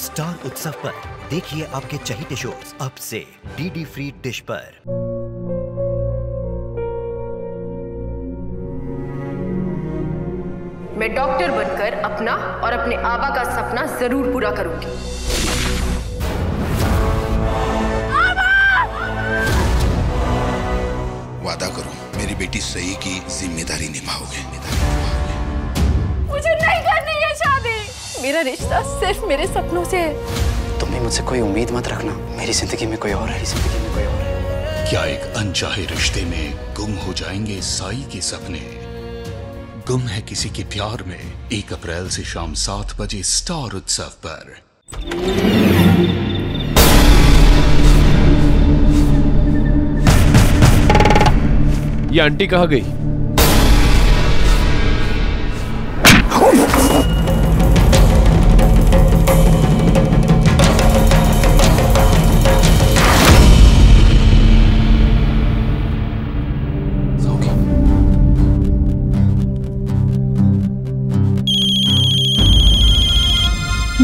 Star उत्सव पर देखिए आपके चहेते शोज अब से डीडी फ्री डिश पर। मैं डॉक्टर बनकर अपना और अपने आबा का सपना जरूर पूरा करूंगी। वादा करो मेरी बेटी सही की जिम्मेदारी निभाओगे। मुझे नहीं करनी है शादी। मेरा रिश्ता सिर्फ मेरे सपनों से है। तुम भी मुझसे कोई उम्मीद मत रखना। मेरी जिंदगी में कोई और है, जिंदगी में कोई और है। क्या एक अनचाहे रिश्ते में गुम हो जाएंगे साई के सपने? गुम है किसी के प्यार में 1 अप्रैल से शाम 7 बजे स्टार उत्सव पर। ये आंटी कहाँ गई?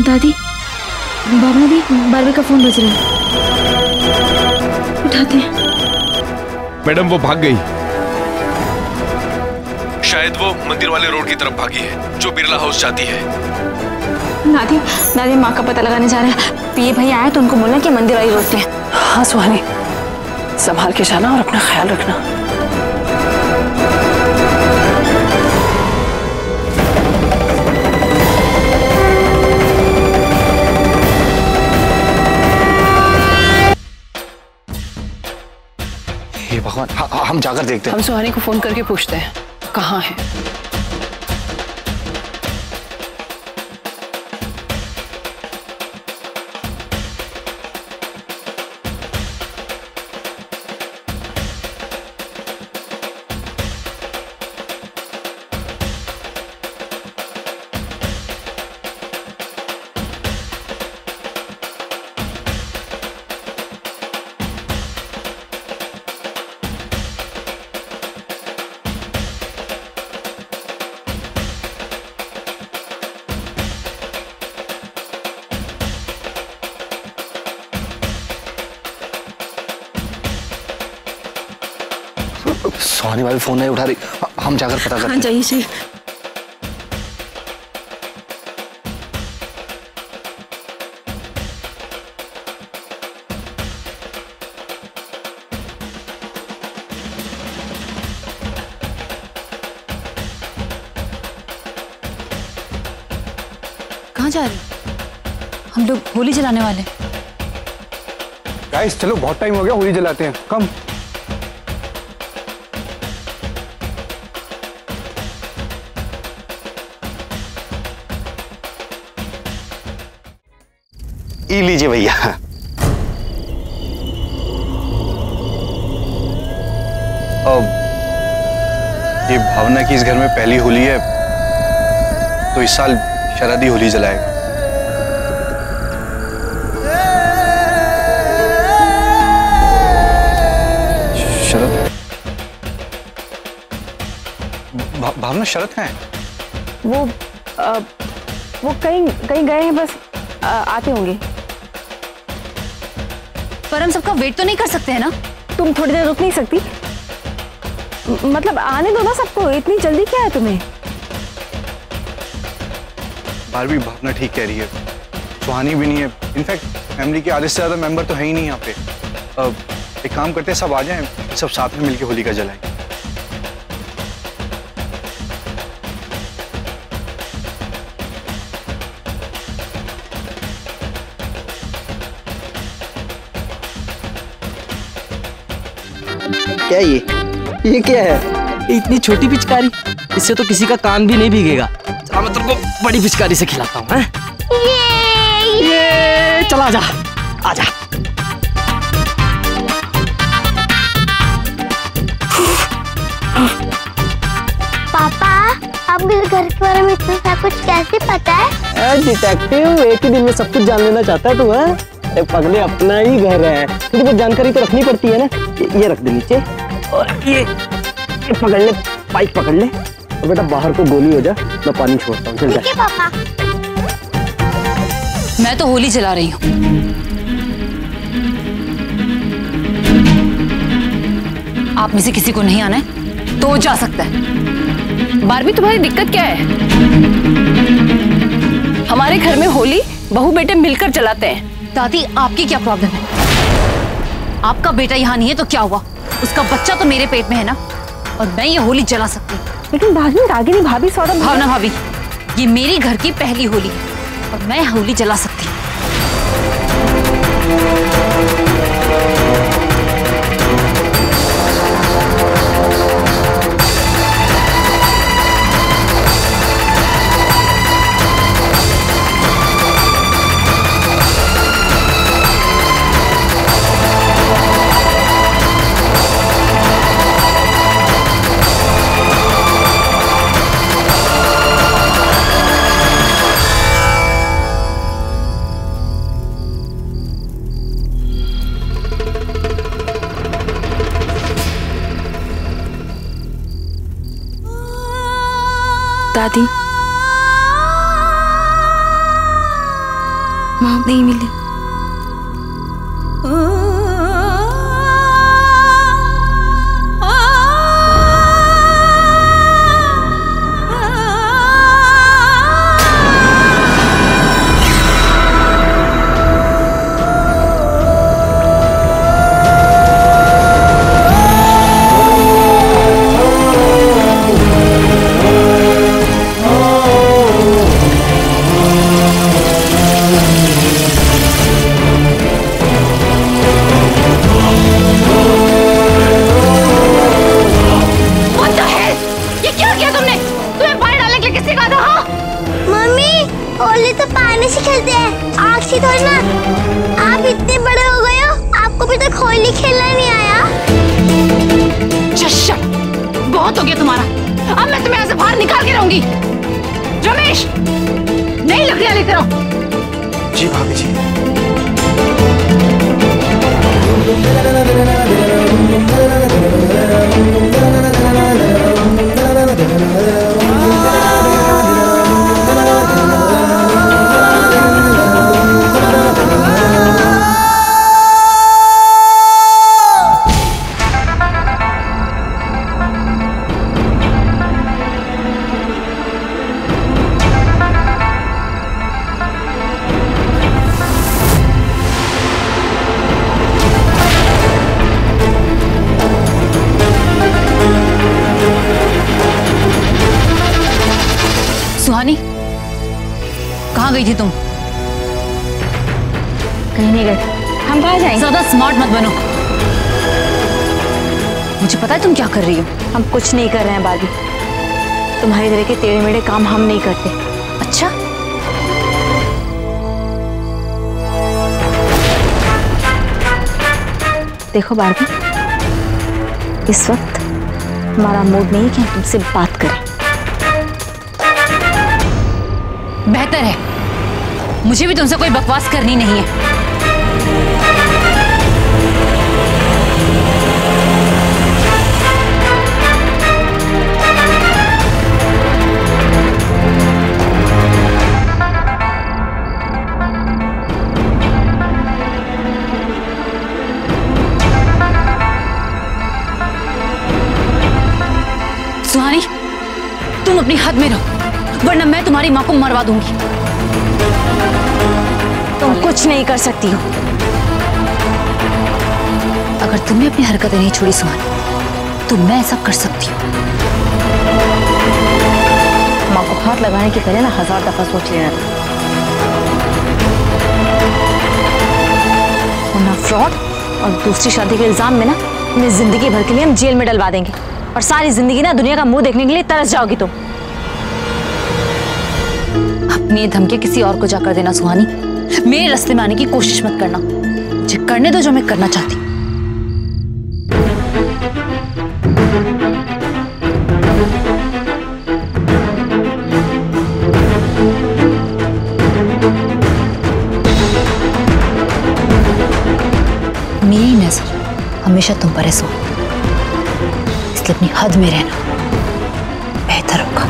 दादी, भावना दी, बारबी का फोन बज रहा है। उठाते हैं। मैडम वो भाग गई। शायद वो मंदिर वाले रोड की तरफ भागी है, जो बिरला हाउस जाती है। दादी माँ का पता लगाने जा रहे हैं। पीए भैया आए तो उनको बोलना कि मंदिर वाली रोड पे। हाँ सुहानी, संभाल के जाना और अपना ख्याल रखना। हे भगवान, हम जाकर देखते हैं। हम सुहानी को फोन करके पूछते हैं कहाँ है। सुहानी भाभी फोन नहीं उठा रही। हम जाकर पता करते हैं। हाँ जाइए सही। कहाँ जा रहे? हम लोग होली जलाने वाले। गाइस चलो, बहुत टाइम हो गया, होली जलाते हैं। कम। ई लीजिए भैया। ये भावना की इस घर में पहली होली है, तो इस साल शरादी होली जलाएगा। शरद, भावना शरद कहाँ है? वो कहीं गए हैं, बस आते होंगे। पर हम सबका वेट तो नहीं कर सकते हैं ना? तुम थोड़ी देर रुक नहीं सकती? मतलब आने दो ना सबको, इतनी जल्दी क्या है तुम्हें? बारबी, भावना ठीक कह रही है। सुहानी भी नहीं है। इनफैक्ट फैमिली के आधे से ज्यादा मेंबर तो है ही नहीं यहाँ पे। एक काम करते हैं, सब आ जाएं, सब साथ में मिलके होली का जलाएं। क्या ये क्या है? इतनी छोटी पिचकारी, इससे तो किसी का कान भी नहीं भीगेगा। चला मैं तुमको बड़ी पिचकारी से खिलाता हूँ। ये चला, आजा आजा। पापा, आपको घर के बारे में इतना कुछ कैसे पता है? डिटेक्टिव एक ही दिन में सब कुछ जान लेना चाहता है तू? है पगले, अपना ही घर है, तुझे जानकारी तो रखनी पड़ती है ना। ये रख दे नीचे, और ये पकड़ ले, पाइप पकड़ ले, और बेटा बाहर को गोली हो जा, मैं पानी छोड़ता हूँ। चल जा। पापा। मैं तो होली जला रही हूँ। आप में से किसी को नहीं आना है तो जा सकता है। बारबी, तुम्हारी दिक्कत क्या है? हमारे घर में होली बहू बेटे मिलकर जलाते हैं। दादी, आपकी क्या प्रॉब्लम है? आपका बेटा यहाँ नहीं है तो क्या हुआ? उसका बच्चा तो मेरे पेट में है ना, और मैं ये होली जला सकती हूँ। लेकिन भाभी, रागिनी भाभी, सौरभ, भावना भाभी, ये मेरी घर की पहली होली है और मैं होली जला सकती हूँ। दादी, माँ नहीं मिली। होली तो पानी से खेलते हैं, आग से थोड़ी ना। आप इतने बड़े हो गए हो, आपको अभी तक होली खेलना नहीं आया। शट, बहुत हो गया तुम्हारा। अब मैं तुम्हें यहाँ से बाहर निकाल के रहूंगी। रमेश, नई लकड़ियां लेते रहो। जी भाभी जी। सुहानी, कहाँ गई थी तुम? कहीं नहीं गए। हम कहाँ जाएंगे? ज्यादा स्मार्ट मत बनो। मुझे पता है तुम क्या कर रही हो। हम कुछ नहीं कर रहे हैं बारबी। तुम्हारी तरह के टेढ़े मेढ़े काम हम नहीं करते। अच्छा, देखो बारबी, इस वक्त हमारा मूड नहीं है कि हम तुमसे बात करें। बेहतर है, मुझे भी तुमसे कोई बकवास करनी नहीं है। सुहानी, तुम अपनी हद में रहो, वरना मैं तुम्हारी माँ को मरवा दूंगी। तुम कुछ नहीं कर सकती हो। अगर तुमने अपनी हरकतें नहीं छोड़ी सुहानी, तो मैं ऐसा कर सकती हूँ। माँ को हाथ लगाने के पहले ना 1000 दफा सोच लेना था। वरना फ्रॉड और दूसरी शादी के इल्जाम में ना तुम्हें जिंदगी भर के लिए हम जेल में डलवा देंगे, और सारी जिंदगी ना दुनिया का मुंह देखने के लिए तरस जाओगी तुम। अपनी धमकी किसी और को जाकर देना सुहानी। मेरे रास्ते में आने की कोशिश मत करना। मुझे करने दो जो मैं करना चाहती हूँ। मेरी नजर हमेशा तुम पर है सुहानी, इसलिए अपनी हद में रहना बेहतर होगा।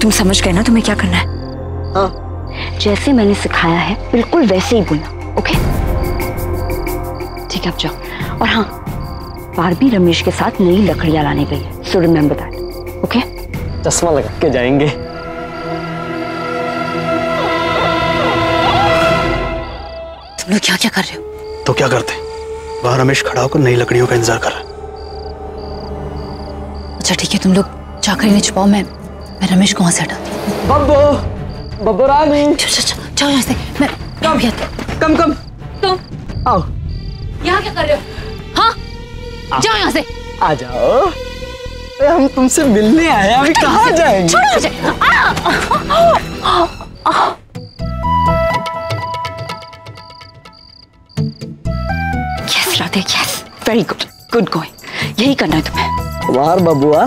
तुम समझ गए ना तुम्हें क्या करना है? हाँ, जैसे मैंने सिखाया है बिल्कुल वैसे ही बोलना, ओके? ठीक है, अब जाओ। और हाँ, बारबी रमेश के साथ नई लकड़ियां लाने गई है, सो रिमेंबर दैट, ओके? चश्मा लगा के जाएंगे। तुम लोग क्या क्या कर रहे हो? तो क्या करते? वहां रमेश खड़ा होकर नई लकड़ियों का इंतजार कर रहा है। अच्छा ठीक है, तुम लोग चाकरी में छुपाओ, मैं रमेश को वहां से हटाती हूँ। बब्बू, बब्बू रानी, जाओ यहाँ से। मैं भी आती हूँ। कम तुम आओ। यहाँ क्या कर रहे हो? हाँ, जाओ यहाँ से। आ जाओ, हम तुमसे मिलने आए, अभी कहाँ जाएंगे? छोड़ो मुझे। Yes Radhe, yes, very good, good going. यही करना है तुम्हें। वार बबुआ,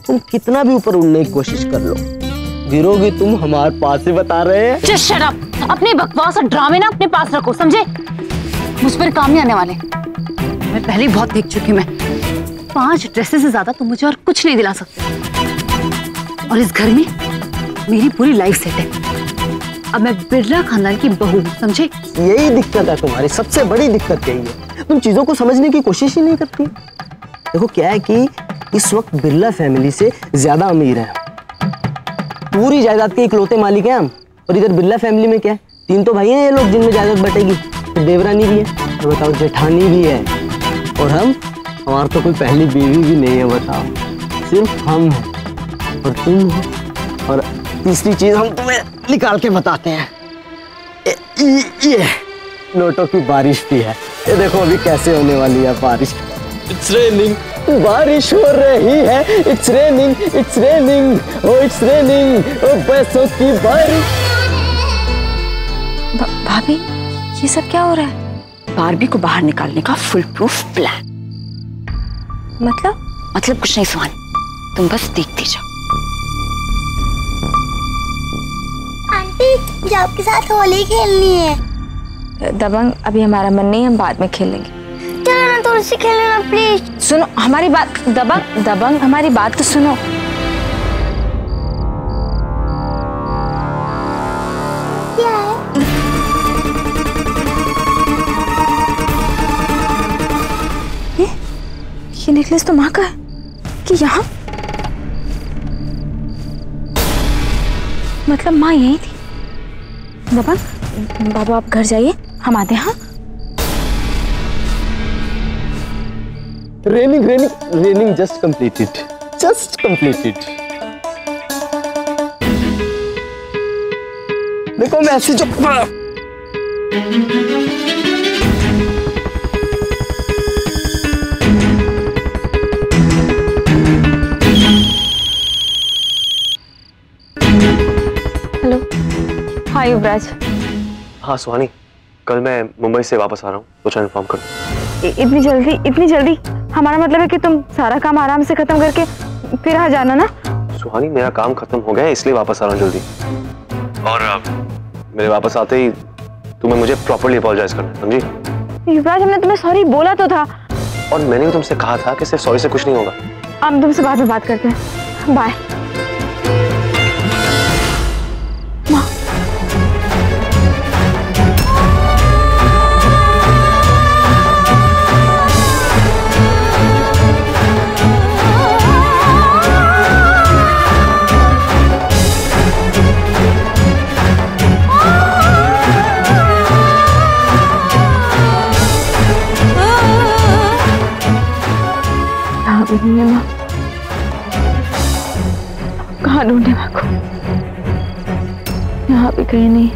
तुम कितना भी ऊपर उड़ने की कोशिश कर लो, गिरोगी तुम हमारे पास ही, बता रहे हैं। Just shut up! अपने बकवास और ड्रामे ना अपने पास रखो, समझे? मुझ पर काम नहीं आने वाले। मैं पहले ही बहुत देख चुकी हूँ। मैं 5 ड्रेसेस से ज्यादा तुम मुझे और कुछ नहीं दिला सकते। और इस घर में मेरी पूरी लाइफ सेट है। अब मैं बिरला खानदान की बहू हूँ, समझे? यही दिक्कत है तुम्हारी, सबसे बड़ी दिक्कत यही है, तुम चीजों को समझने की कोशिश ही नहीं करती। देखो क्या है कि इस वक्त बिरला फैमिली से ज्यादा अमीर है, पूरी जायदाद के इकलौते मालिक हैं हम। और इधर बिरला फैमिली में क्या है, 3 तो भाई हैं ये लोग जिनमें जायदाद बटेगी, फिर देवरानी भी है, तो बताओ जेठानी भी है, और हमारा तो कोई पहली बीवी भी नहीं है, बताओ। सिर्फ हम हैं और तुम हो। और तीसरी चीज हम तुम्हें निकाल के बताते हैं, ये नोटों की बारिश भी है। ये देखो अभी कैसे होने वाली है बारिश। इट्स रेनिंग, बारिश हो रही है। It's raining, it's raining, oh it's raining, ओ पैसों की बारिश। भाभी, ये सब क्या हो रहा है? बारबी को बाहर निकालने का फुल प्रूफ प्लान। मतलब कुछ नहीं सुहानी, तुम बस देखती जाओ। आंटी, मुझे आपके साथ होली खेलनी है। दबंग, अभी हमारा मन नहीं, हम बाद में खेलेंगे। चलो ना, थोड़ी सी खेलना प्लीज। सुनो हमारी बात, दबंग हमारी बात तो सुनो। क्या है? ये नेकलेस तो माँ का है कि यहाँ? मतलब माँ यही थी। दबंग, बाबा आप घर जाइए, हम आते हैं। हाँ, रेनिंग just completed. देखो मैसेज। हेलो, हाय युवराज। हाँ सुहानी, कल मैं मुंबई से वापस आ रहा हूँ, तो चैनल इन्फॉर्म कर दो। इतनी जल्दी? हमारा मतलब है कि तुम सारा काम आराम से खत्म करके फिर आ जाना ना। सुहानी, मेरा काम खत्म हो गया है, इसलिए वापस आ रहा हूँ जल्दी। और मेरे वापस आते ही तुम्हें मुझे प्रॉपर्ली अपॉलोजाइज करना है, समझी? युवराज, हमने तुम्हें सॉरी बोला तो था। और मैंने भी तुमसे कहा था कि सिर्फ सॉरी से कुछ नहीं होगा। हम तुमसे बाद में बात करते हैं, बाय। नहीं है माँ, कहाँ ढूंढे माँ को? यहाँ भी कहीं नहीं।